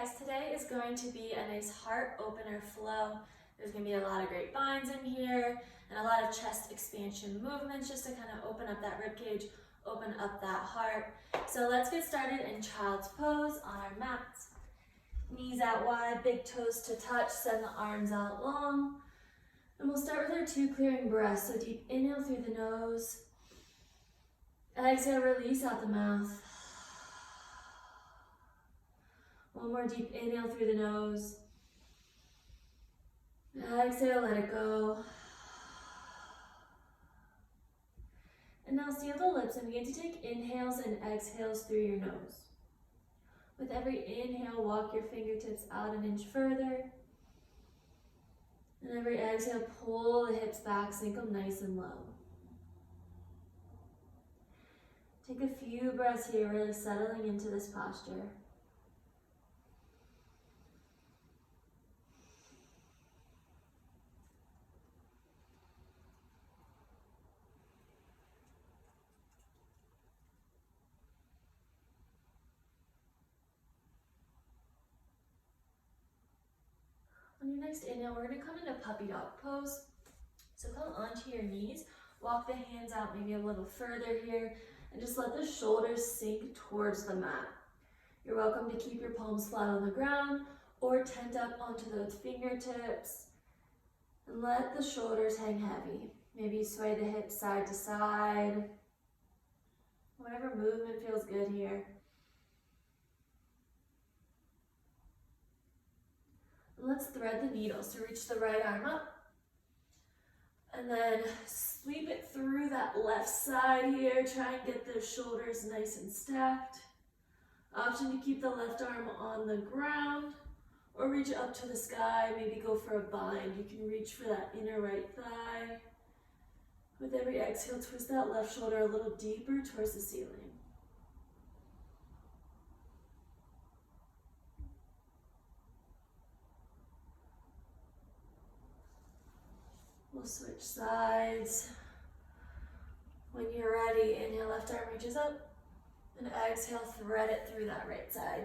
guys, today is going to be a nice heart opener flow. There's going to be a lot of grapevines in here and a lot of chest expansion movements just to kind of open up that rib cage, open up that heart. So let's get started in child's pose on our mats. Knees out wide, big toes to touch, send the arms out long. And we'll start with our 2 clearing breaths. So deep inhale through the nose. Exhale, release out the mouth. One more deep inhale through the nose. Exhale, let it go. And now seal the lips and begin to take inhales and exhales through your nose. With every inhale, walk your fingertips out an inch further. And every exhale, pull the hips back, sink them nice and low. Take a few breaths here, really settling into this posture. On your next inhale, we're going to come into puppy dog pose. So come onto your knees, walk the hands out maybe a little further here, and just let the shoulders sink towards the mat. You're welcome to keep your palms flat on the ground or tent up onto those fingertips and let the shoulders hang heavy. Maybe sway the hips side to side. Whatever movement feels good here. Let's thread the needle. So reach the right arm up and then sweep it through that left side here. Try and get those shoulders nice and stacked. Option to keep the left arm on the ground or reach up to the sky. Maybe go for a bind. You can reach for that inner right thigh. With every exhale, twist that left shoulder a little deeper towards the ceiling. We'll switch sides. When you're ready, inhale, left arm reaches up, and exhale, thread it through that right side.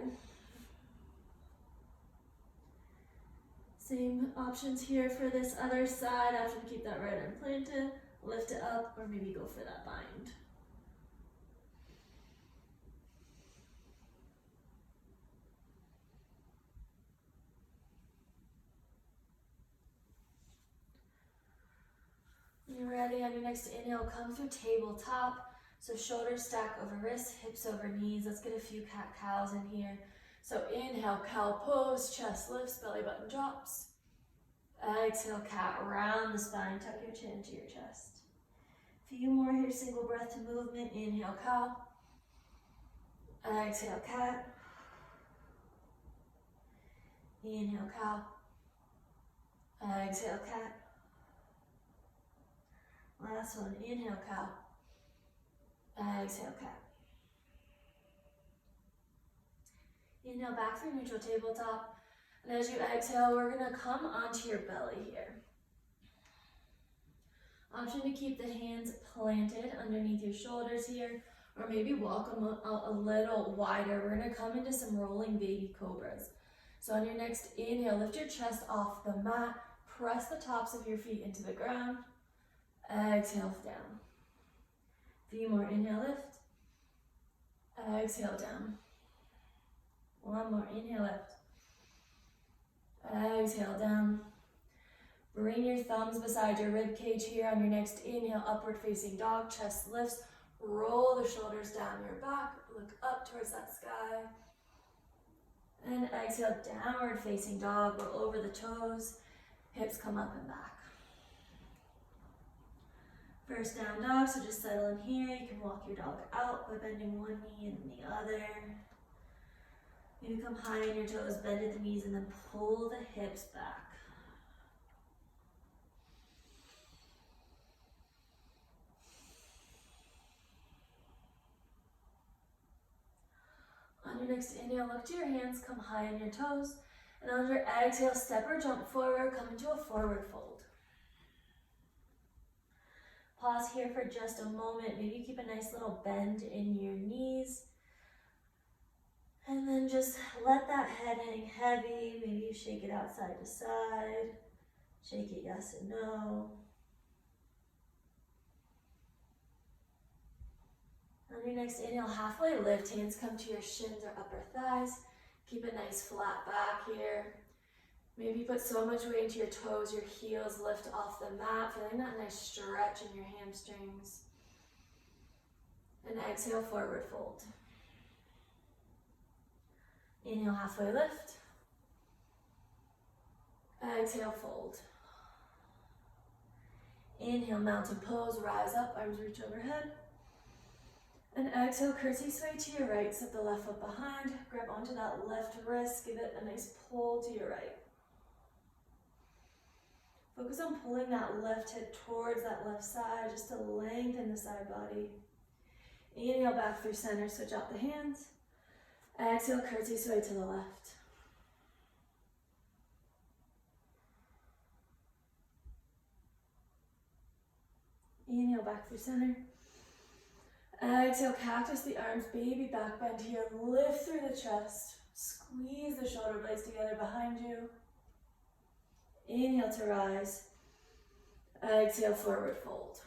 Same options here for this other side. After keep that right arm planted, lift it up, or maybe go for that bind. When you're ready, on your next inhale, come through tabletop. So shoulders stack over wrists, hips over knees. Let's get a few cat-cows in here. So inhale, cow pose, chest lifts, belly button drops. Exhale, cat, round the spine, tuck your chin to your chest. Few more here, single breath to movement. Inhale, cow. Exhale, cat. Inhale, cow. Exhale, cat. Last one, inhale, cow. Exhale, cat. Inhale, back through neutral tabletop. And as you exhale, we're gonna come onto your belly here. Option to keep the hands planted underneath your shoulders here, or maybe walk them out a little wider. We're gonna come into some rolling baby cobras. So on your next inhale, lift your chest off the mat, press the tops of your feet into the ground. Exhale down. Few more, inhale, lift. Exhale down. One more, inhale, lift. Exhale down. Bring your thumbs beside your rib cage here. On your next inhale, upward facing dog, chest lifts. Roll the shoulders down your back. Look up towards that sky. And exhale, downward facing dog. Roll over the toes. Hips come up and back. First down dog, so just settle in here. You can walk your dog out by bending one knee and the other. Maybe come high on your toes, bend at the knees, and then pull the hips back. On your next inhale, look to your hands, come high on your toes. And on your exhale, step or jump forward, come into a forward fold. Pause here for just a moment. Maybe keep a nice little bend in your knees. And then just let that head hang heavy. Maybe you shake it out side to side. Shake it yes and no. On your next inhale, halfway lift, hands come to your shins or upper thighs. Keep a nice flat back here. Maybe put so much weight into your toes, your heels lift off the mat, feeling that nice stretch in your hamstrings. And exhale, forward fold. Inhale, halfway lift. Exhale, fold. Inhale, mountain pose, rise up, arms reach overhead. And exhale, curtsy sway to your right, set the left foot behind, grab onto that left wrist, give it a nice pull to your right. Focus on pulling that left hip towards that left side, just to lengthen the side body. Inhale, back through center, switch out the hands. Exhale, curtsy sway to the left. Inhale, back through center. Exhale, cactus the arms, baby back bend here. Lift through the chest. Squeeze the shoulder blades together behind you. Inhale to rise. Exhale, forward fold.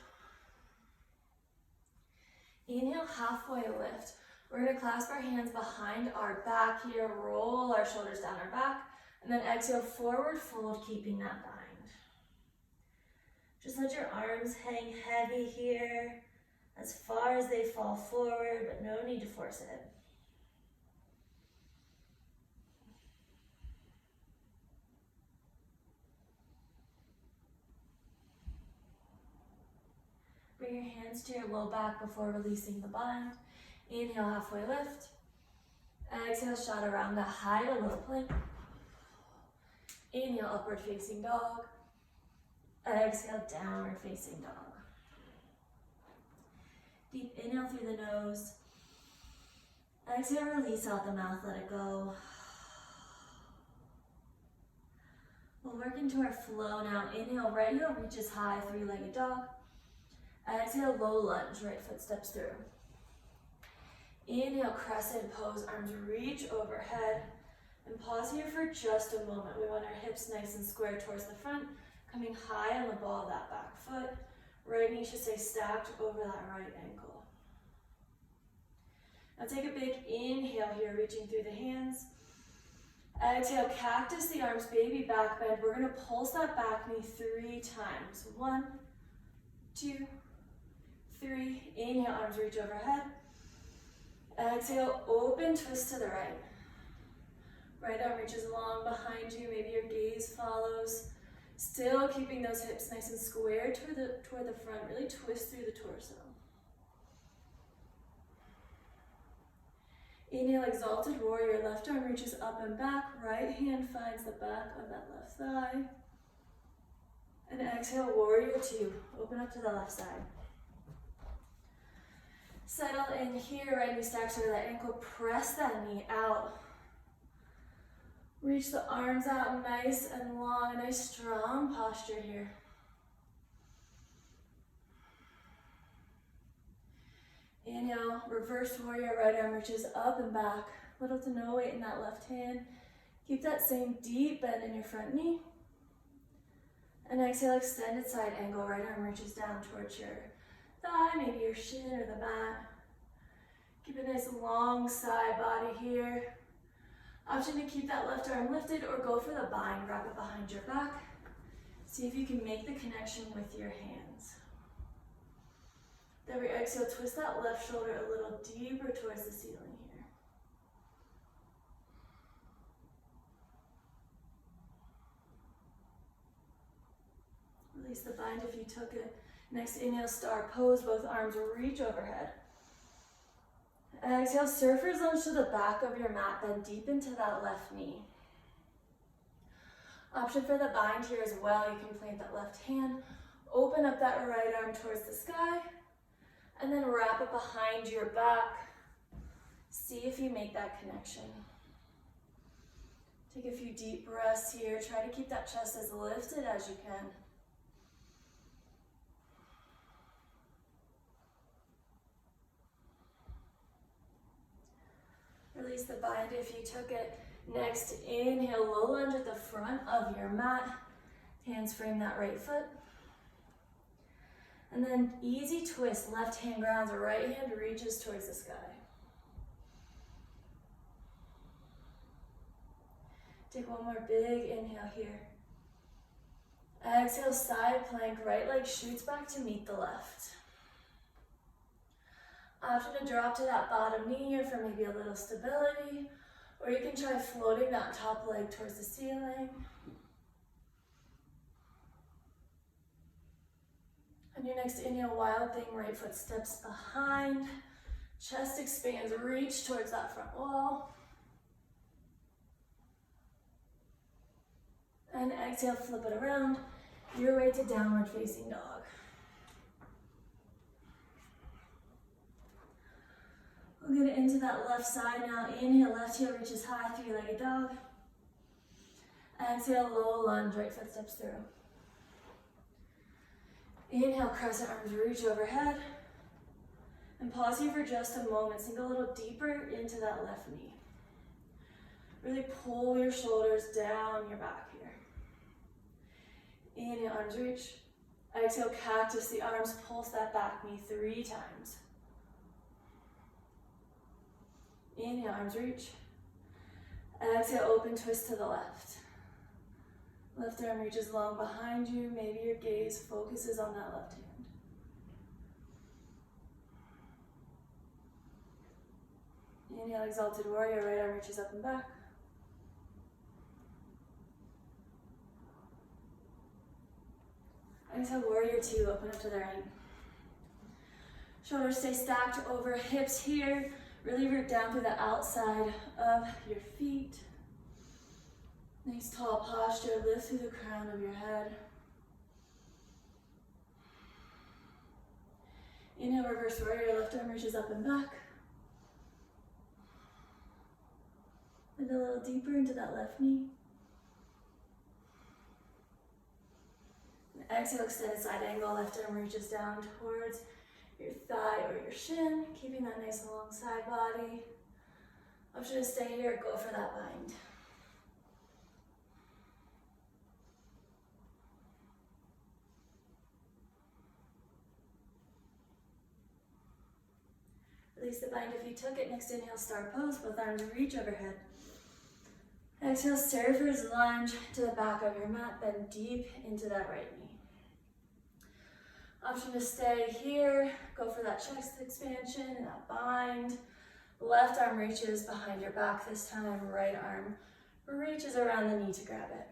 Inhale, halfway lift. We're going to clasp our hands behind our back here, roll our shoulders down our back, and then exhale, forward fold, keeping that bind. Just let your arms hang heavy here, as far as they fall forward, but no need to force it. Bring your hands to your low back before releasing the bind. Inhale, halfway lift. Exhale, chaturanga, high to low plank. Inhale, upward facing dog. Exhale, downward facing dog. Deep inhale through the nose. Exhale, release out the mouth, let it go. We'll work into our flow now. Inhale, right heel reaches high, three-legged dog. Exhale, low lunge, right foot steps through. Inhale, crescent pose, arms reach overhead. And pause here for just a moment. We want our hips nice and square towards the front, coming high on the ball of that back foot. Right knee should stay stacked over that right ankle. Now take a big inhale here, reaching through the hands. Exhale, cactus the arms, baby back bend. We're gonna pulse that back knee 3 times. 1, 2, 3. Inhale, arms reach overhead. Exhale, open twist to the right. Right arm reaches long behind you. Maybe your gaze follows. Still keeping those hips nice and square toward the front. Really twist through the torso. Inhale, exalted warrior. Left arm reaches up and back. Right hand finds the back of that left thigh. And exhale, warrior 2. Open up to the left side. Settle in here, right knee stacks over that ankle. Press that knee out. Reach the arms out nice and long. A nice strong posture here. Inhale, reverse warrior, right arm reaches up and back. Little to no weight in that left hand. Keep that same deep bend in your front knee. And exhale, extended side angle. Right arm reaches down towards your thigh, maybe your shin or the mat. Keep a nice long side body here. Option to keep that left arm lifted or go for the bind. Wrap it behind your back. See if you can make the connection with your hands. Then we exhale, twist that left shoulder a little deeper towards the ceiling here. Release the bind if you took it. Next inhale, star pose, both arms reach overhead. Exhale, surfer's lunge to the back of your mat, then deep into that left knee. Option for the bind here as well. You can plant that left hand, open up that right arm towards the sky, and then wrap it behind your back. See if you make that connection. Take a few deep breaths here. Try to keep that chest as lifted as you can. Release the bind if you took it. Next, inhale, low lunge at the front of your mat. Hands frame that right foot. And then easy twist, left hand grounds, right hand reaches towards the sky. Take one more big inhale here. Exhale, side plank, right leg shoots back to meet the left. Option to drop to that bottom knee here for maybe a little stability, or you can try floating that top leg towards the ceiling. On your next inhale, wild thing, right foot steps behind, chest expands, reach towards that front wall. And exhale, flip it around, your way to downward facing dog. We'll get into that left side now. Inhale, left heel reaches high, three-legged dog. Exhale, low lunge, right foot steps through. Inhale, crescent arms reach overhead. And pause here for just a moment. Sink a little deeper into that left knee. Really pull your shoulders down your back here. Inhale, arms reach. Exhale, cactus the arms, pulse that back knee 3 times. Inhale, arms reach. Exhale, open twist to the left. Left arm reaches long behind you. Maybe your gaze focuses on that left hand. Inhale, exalted warrior, right arm reaches up and back. Exhale, warrior 2, open up to the right. Shoulders stay stacked over hips here. Really root down through the outside of your feet. Nice tall posture, lift through the crown of your head. Inhale, reverse warrior, left arm reaches up and back. And a little deeper into that left knee. And exhale, extend side angle, left arm reaches down towards your thigh or your shin, keeping that nice and long side body. Option to stay here, go for that bind. Release the bind if you took it. Next inhale, star pose, both arms reach overhead. Exhale, surfer's lunge to the back of your mat, bend deep into that right knee. Option to stay here, go for that chest expansion and that bind. Left arm reaches behind your back this time, right arm reaches around the knee to grab it.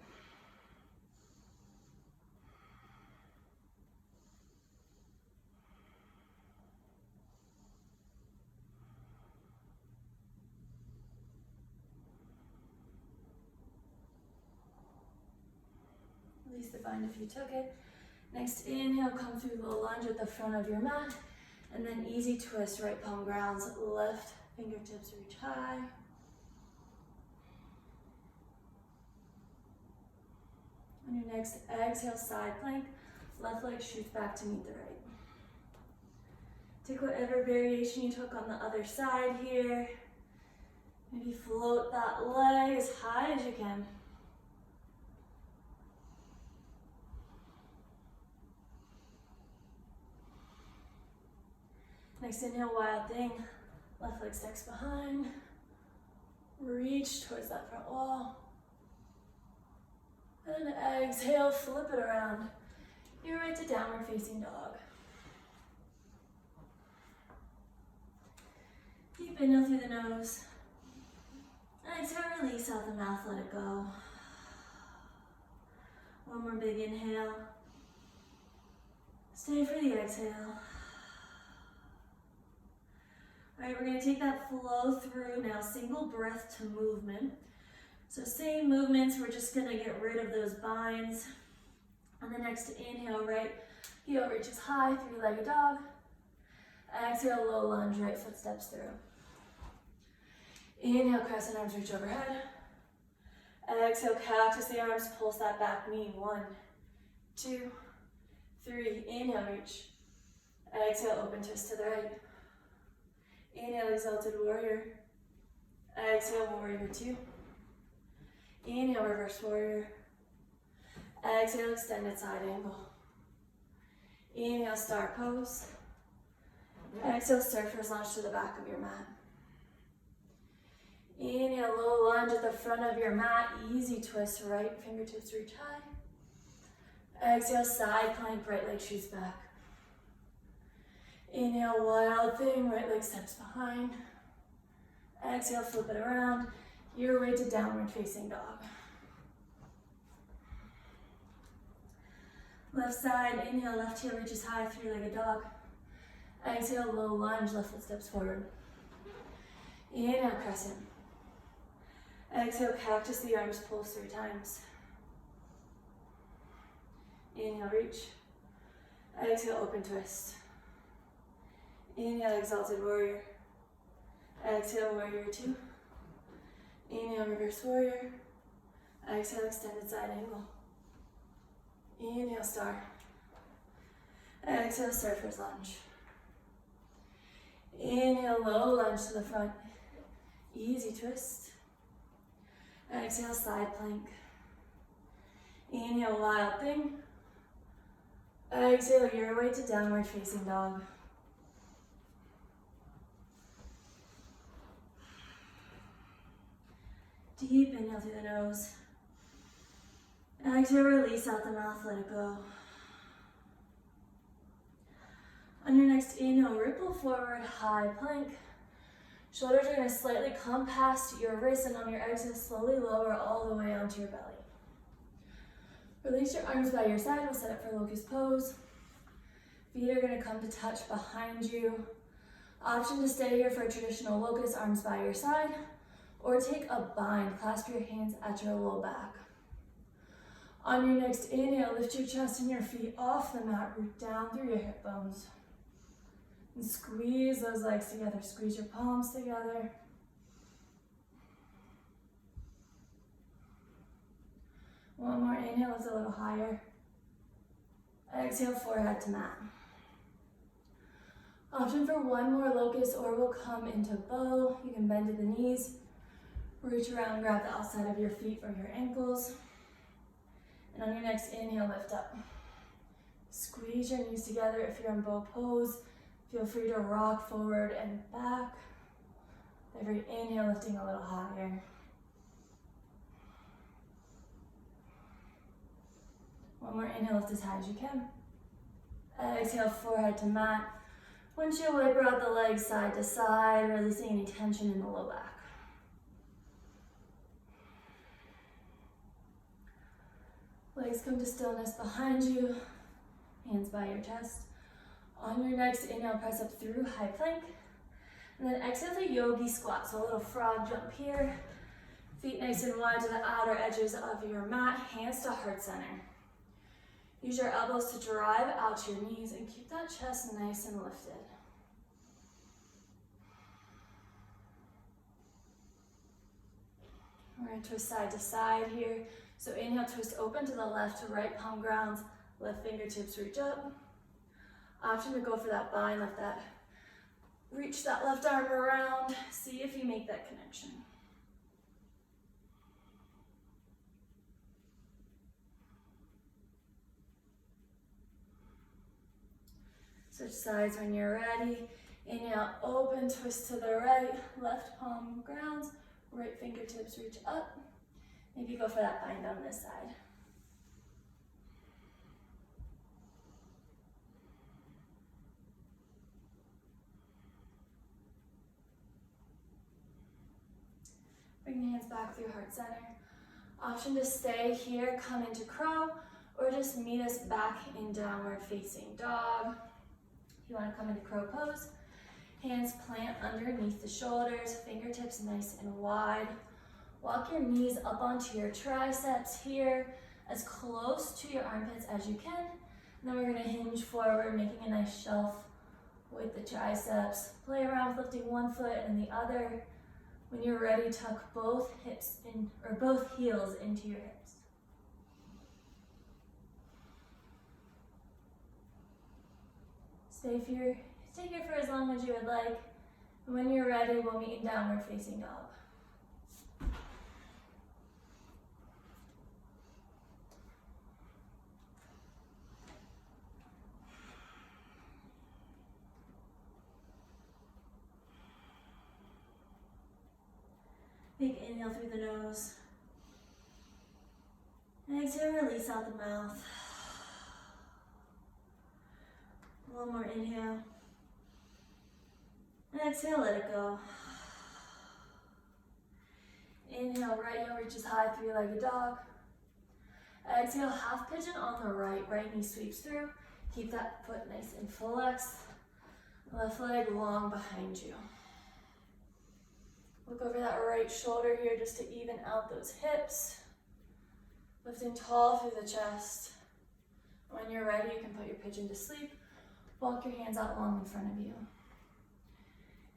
Release the bind if you took it. Next inhale, come through low lunge at the front of your mat, and then easy twist, right palm grounds, left fingertips reach high. On your next exhale, side plank, left leg shoots back to meet the right. Take whatever variation you took on the other side here. Maybe float that leg as high as you can. Next inhale, wild thing. Left leg sticks behind. Reach towards that front wall. And exhale, flip it around. You're right to downward facing dog. Deep inhale through the nose. Exhale, release out the mouth, let it go. One more big inhale. Stay for the exhale. All right, we're gonna take that flow through now, single breath to movement. So same movements, we're just gonna get rid of those binds. On the next inhale, right heel reaches high, three-legged dog. Exhale, low lunge, right foot steps through. Inhale, crescent arms reach overhead. Exhale, cactus the arms, pulse that back knee. 1, 2, 3. Inhale, reach. Exhale, open twist to the right. Inhale, exalted warrior. Exhale, warrior two. Inhale, reverse warrior. Exhale, extended side angle. Inhale, star pose. Exhale, surfer's lunge to the back of your mat. Inhale, low lunge at the front of your mat. Easy twist, right fingertips reach high. Exhale, side plank, right leg shoots back. Inhale, wild thing, right leg steps behind. Exhale, flip it around. Your way to downward facing dog. Left side, inhale, left heel reaches high, three-legged dog. Exhale, low lunge, left foot steps forward. Inhale, crescent. Exhale, cactus the arms, pulse 3 times. Inhale, reach. Exhale, open twist. Inhale, exalted warrior. Exhale, warrior two. Inhale, reverse warrior. Exhale, extended side angle. Inhale, star. Exhale, surfer's lunge. Inhale, low lunge to the front. Easy twist. Exhale, side plank. Inhale, wild thing. Exhale, your way to downward facing dog. Deep inhale through the nose. Exhale, release out the mouth, let it go. On your next inhale, ripple forward, high plank. Shoulders are going to slightly come past your wrists, and on your exhale, slowly lower all the way onto your belly. Release your arms by your side. We'll set up for locust pose. Feet are going to come to touch behind you. Option to stay here for a traditional locust, arms by your side, or take a bind. Clasp your hands at your low back. On your next inhale, lift your chest and your feet off the mat, root down through your hip bones. And squeeze those legs together, squeeze your palms together. One more inhale, lift a little higher. Exhale, forehead to mat. Option for one more locust, or we'll come into bow. You can bend to the knees, reach around, grab the outside of your feet for your ankles. And on your next inhale, lift up. Squeeze your knees together. If you're in bow pose, feel free to rock forward and back. Every inhale, lifting a little higher. One more inhale, lift as high as you can. Exhale, forehead to mat. Windshield wiper out the legs side to side, releasing any tension in the low back. Legs come to stillness behind you, hands by your chest. On your next inhale, press up through high plank. And then exhale to yogi squat, so a little frog jump here. Feet nice and wide to the outer edges of your mat, hands to heart center. Use your elbows to drive out your knees and keep that chest nice and lifted. We're going to twist side to side here. So inhale, twist open to the left to right, palm grounds, left fingertips reach up. Option to go for that bind, reach that left arm around. See if you make that connection. Switch sides when you're ready. Inhale, open, twist to the right, left palm grounds, right fingertips reach up. Maybe go for that bind on this side. Bring the hands back through heart center. Option to stay here, come into crow, or just meet us back in downward facing dog. If you want to come into crow pose, hands plant underneath the shoulders, fingertips nice and wide. Walk your knees up onto your triceps here, as close to your armpits as you can. And then we're going to hinge forward, making a nice shelf with the triceps. Play around with lifting one foot and the other. When you're ready, tuck both hips in, or both heels into your hips. Stay here for as long as you would like. And when you're ready, we'll meet in downward facing dog. Big inhale through the nose. Exhale, release out the mouth. One more inhale. Exhale, let it go. Inhale, right heel reaches high, three-legged dog. Exhale, half pigeon on the right. Right knee sweeps through. Keep that foot nice and flexed. Left leg long behind you. Look over that right shoulder here just to even out those hips. Lifting tall through the chest. When you're ready, you can put your pigeon to sleep. Walk your hands out long in front of you.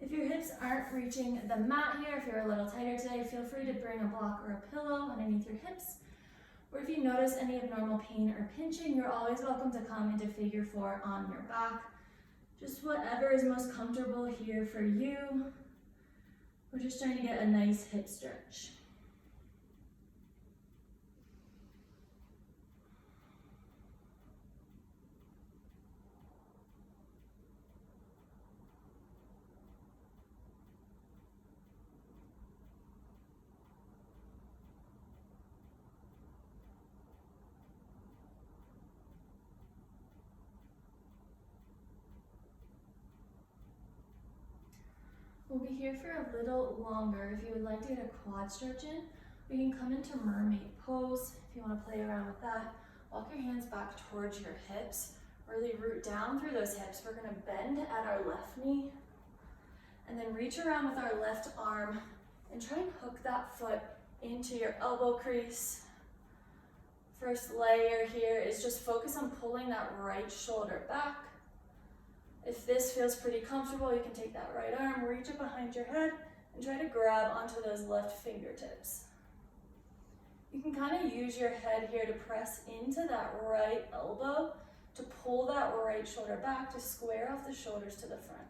If your hips aren't reaching the mat here, if you're a little tighter today, feel free to bring a block or a pillow underneath your hips. Or if you notice any abnormal pain or pinching, you're always welcome to come into figure four on your back. Just whatever is most comfortable here for you. We're just trying to get a nice hip stretch. We'll be here for a little longer. If you would like to get a quad stretch in, we can come into mermaid pose. If you want to play around with that, walk your hands back towards your hips. Really root down through those hips. We're going to bend at our left knee and then reach around with our left arm and try and hook that foot into your elbow crease. First layer here is just focus on pulling that right shoulder back. If this feels pretty comfortable, you can take that right arm, reach it behind your head, and try to grab onto those left fingertips. You can kind of use your head here to press into that right elbow to pull that right shoulder back to square off the shoulders to the front.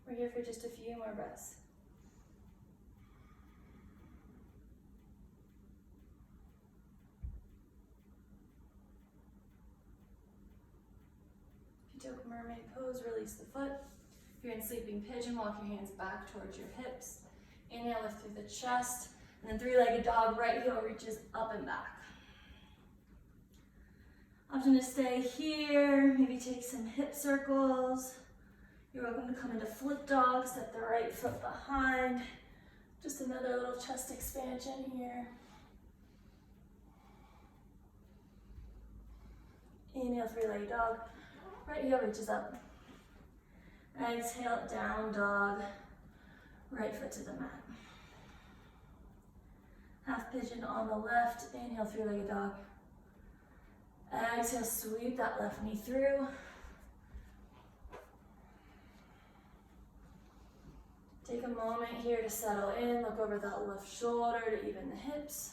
We're here for just a few more breaths. Took mermaid pose, release the foot. If you're in sleeping pigeon, walk your hands back towards your hips. Inhale, lift through the chest. And then three-legged dog, right heel reaches up and back. Option to stay here, maybe take some hip circles. You're welcome to come into flip dog, step the right foot behind. Just another little chest expansion here. Inhale, three-legged dog. Right heel reaches up. Exhale, down dog. Right foot to the mat. Half pigeon on the left. Inhale, three-legged dog. Exhale, sweep that left knee through. Take a moment here to settle in. Look over that left shoulder to even the hips.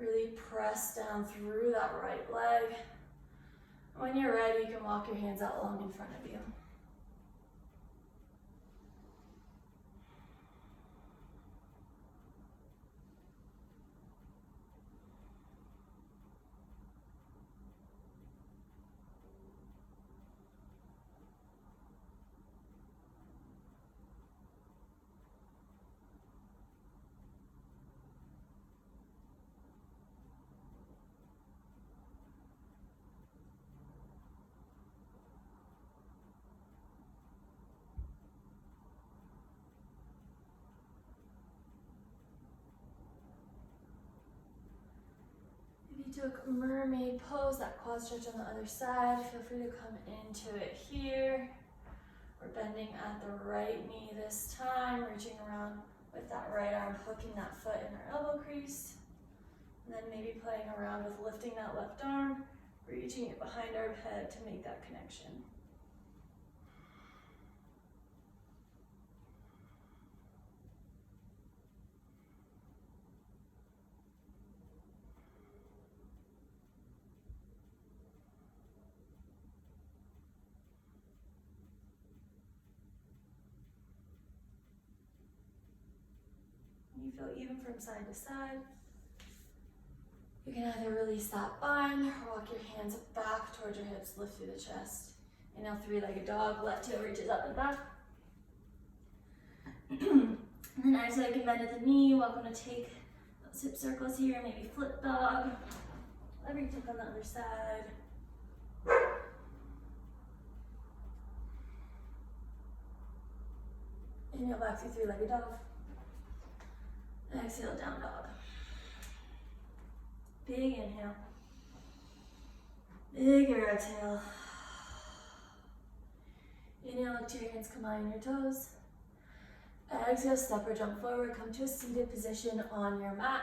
Really press down through that right leg. When you're ready, you can walk your hands out long in front of you. Took mermaid pose, that quad stretch on the other side. Feel free to come into it here. We're bending at the right knee this time, reaching around with that right arm, hooking that foot in our elbow crease. And then maybe playing around with lifting that left arm, reaching it behind our head to make that connection. You feel even from side to side. You can either release that bind or walk your hands back towards your hips, lift through the chest. Inhale, three-legged dog, left heel reaches up and back. And then exhale, you can bend at the knee. Welcome to take those hip circles here, maybe flip dog. Whatever you took on the other side. Inhale back through three-legged dog. Exhale, down dog. Big inhale. Bigger exhale. Inhale, look to your hands, combine your toes. Exhale, step or jump forward, come to a seated position on your mat.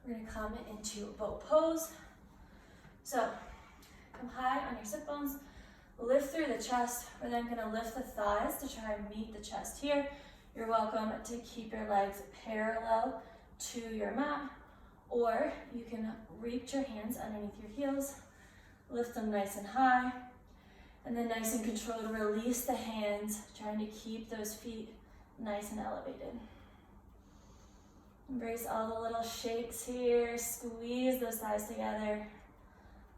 We're gonna come into boat pose. So, come high on your sit bones, lift through the chest. We're then gonna lift the thighs to try and meet the chest here. You're welcome to keep your legs parallel to your mat, or you can reach your hands underneath your heels, lift them nice and high, and then nice and controlled, release the hands, trying to keep those feet nice and elevated. Embrace all the little shakes here, squeeze those thighs together,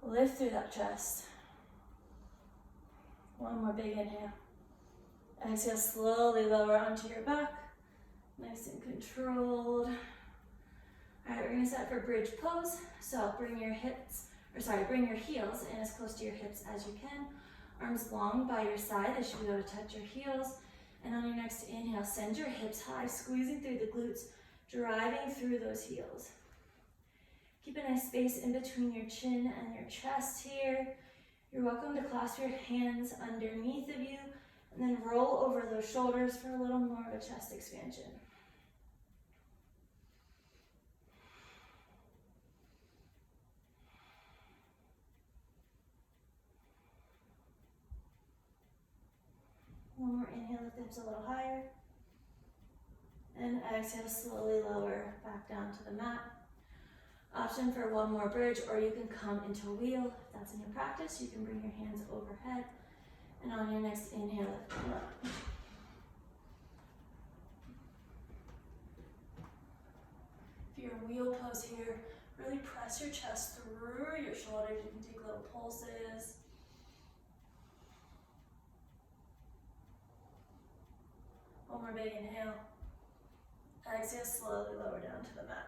lift through that chest. One more big inhale. Exhale, slowly lower onto your back, nice and controlled. All right, we're gonna set for bridge pose. So bring your heels in as close to your hips as you can. Arms long by your side, they should be able to touch your heels. And on your next inhale, send your hips high, squeezing through the glutes, driving through those heels. Keep a nice space in between your chin and your chest here. You're welcome to clasp your hands underneath of you and then roll over those shoulders for a little more of a chest expansion. One more inhale, lift the hips a little higher. And exhale, slowly lower back down to the mat. Option for one more bridge, or you can come into a wheel. If that's in your practice, you can bring your hands overhead. And on your next inhale, lift them up. If you're in wheel pose here, really press your chest through your shoulders. You can take little pulses. One more big inhale. Exhale, slowly lower down to the mat.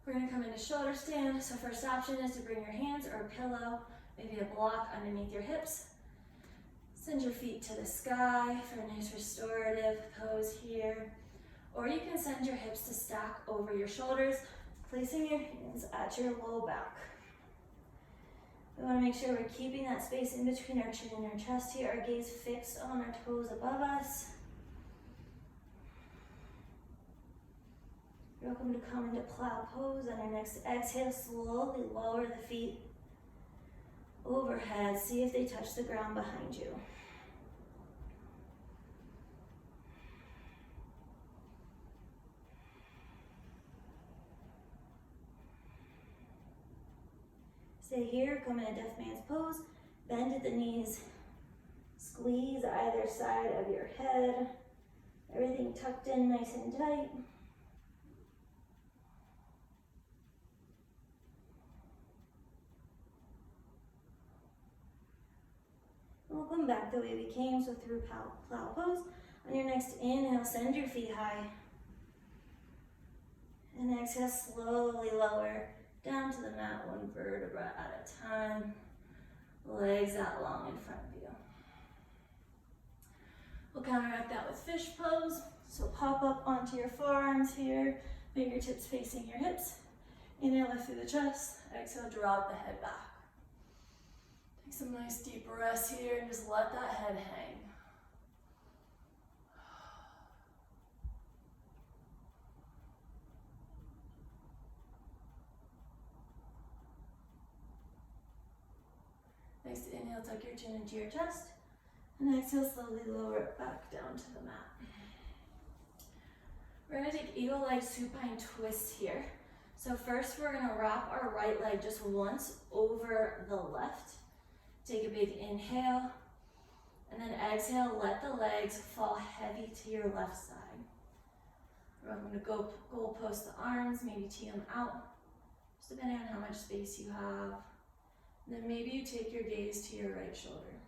We're gonna come into shoulder stand. So first option is to bring your hands or a pillow, maybe a block underneath your hips. Send your feet to the sky for a nice restorative pose here. Or you can send your hips to stack over your shoulders, placing your hands at your low back. We want to make sure we're keeping that space in between our chin and our chest here, our gaze fixed on our toes above us. You're welcome to come into plow pose. On your next exhale, slowly lower the feet overhead. See if they touch the ground behind you. Stay here, come in a deaf man's pose, bend at the knees, squeeze either side of your head, everything tucked in nice and tight. We'll come back the way we came, so through plow pose. On your next inhale, send your feet high. And exhale, slowly lower down to the mat, one vertebra at a time. Legs out long in front of you. We'll counteract that with fish pose. So pop up onto your forearms here, fingertips facing your hips. Inhale, lift through the chest. Exhale, drop the head back. Take some nice deep breaths here and just let that head hang. Next inhale, tuck your chin into your chest. And exhale, slowly lower it back down to the mat. We're gonna take eagle-leg supine twists here. So first we're gonna wrap our right leg just once over the left. Take a big inhale, and then exhale, let the legs fall heavy to your left side. I'm gonna goal post the arms, maybe tee them out, just depending on how much space you have. And then maybe you take your gaze to your right shoulder.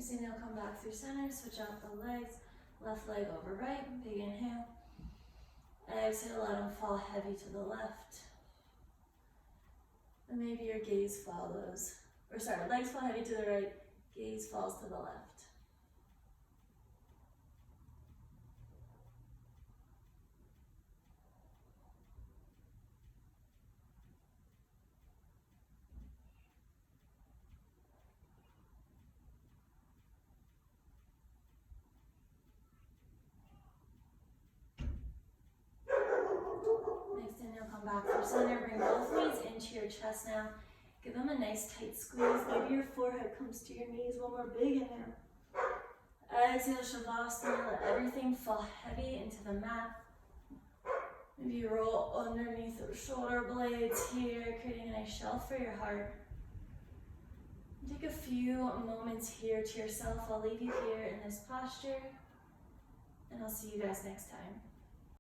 Next inhale, come back through center, switch out the legs. Left leg over right, big inhale. Exhale, let them fall heavy to the left. And maybe your gaze follows, or sorry, legs fall heavy to the right, gaze falls to the left. Next inhale, come back through center, bring both knees into your chest now. Give them a nice tight squeeze. Maybe your forehead comes to your knees. One more big inhale. Exhale, Shavasana. Let everything fall heavy into the mat. Maybe you roll underneath the shoulder blades here, creating a nice shelf for your heart. Take a few moments here to yourself. I'll leave you here in this posture, and I'll see you guys next time.